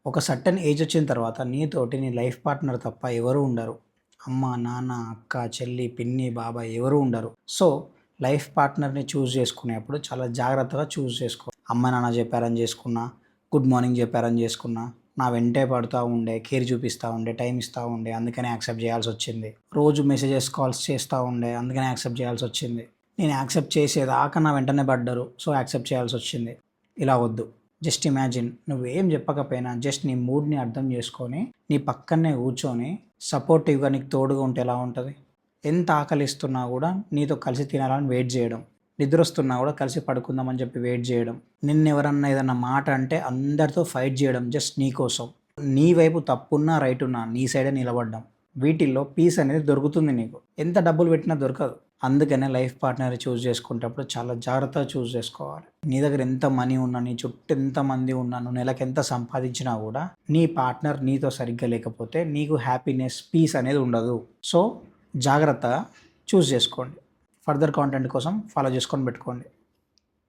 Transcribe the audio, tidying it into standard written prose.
ఒక certain age వచ్చిన తర్వాత నీతోటి నీ లైఫ్ పార్ట్నర్ తప్ప ఎవరు ఉండరు. అమ్మ, నాన్న, అక్క, చెల్లి, పిన్ని, బాబాయ్ ఎవరు ఉండరు. సో, లైఫ్ పార్ట్నర్‌ని చూజ్ చేసుకునేప్పుడు చాలా జాగ్రత్తగా చూజ్ చేసుకో. అమ్మ, నాన్న చెప్పారని చేసుకున్నా, గుడ్ మార్నింగ్ చెప్పారని చేసుకున్నా, నా వెంటే పడుతా ఉండే, కేర్ చూపిస్తా ఉండే, టైం ఇస్తా ఉండే, అందుకనే యాక్సెప్ట్ చేయాల్సొచ్చింది. రోజు మెసేజెస్, కాల్స్ చేస్తా ఉండే, అందుకనే యాక్సెప్ట్ చేయాల్సొచ్చింది. నేను యాక్సెప్ట్ చేసేదాకా నా వెంటనే పడ్డరు. So, accept చేయాల్సొచ్చింది. ఇలా వద్దు. జస్ట్ ఇమాజిన్ నువ్వేం చెప్పకపోయినా జస్ట్ నీ మూడ్‌ని అర్థం చేసుకొని, నీ పక్కనే కూర్చొని సపోర్టివ్‌గా నీకు తోడుగా ఉంటే ఎలా ఉంటది? ఎంత ఆకలిస్తున్నా గూడా నీతో కలిసి తినాలని వెయిట్ జేయడం. నిద్రొస్తున్నా గూడా కలిసి పడుకుందామని చెప్పి వెయిట్ జేయడం. నిన్నెవరన్నా ఏదన్నా మాట అంటే అందరితో ఫైట్ జేయడం జస్ట్ నీ కోసం. నీ వైపు తప్పున్నా, రైటున్నా నీ సైడే నిలబడ్డం. వీటిల్లో పీస్ అనేది దొరుకుతుంది నీకు. ఎంత డబ్బులు పెట్టినా దొరకదు. అందుకనే లైఫ్ పార్ట్నర్ చూజ్ చేసుకునేటప్పుడు చాలా జాగ్రత్తగా చూజ్ చేసుకోవాలి. నీ దగ్గర ఎంత మనీ ఉన్నా, నీ చుట్టూ ఎంతమంది ఉన్నా, నువ్వు నెలకెంత సంపాదించినా గూడా నీ పార్ట్నర్ నీతో సరిగ్గా లేకపోతే నీకు హ్యాపీనెస్, పీస్ అనేది ఉండదు. సో, జాగ్రత్తగా చూజ్ చేసుకోండి. ఫర్దర్ కాంటెంట్ కోసం ఫాలో చేసుకొని పెట్టుకోండి.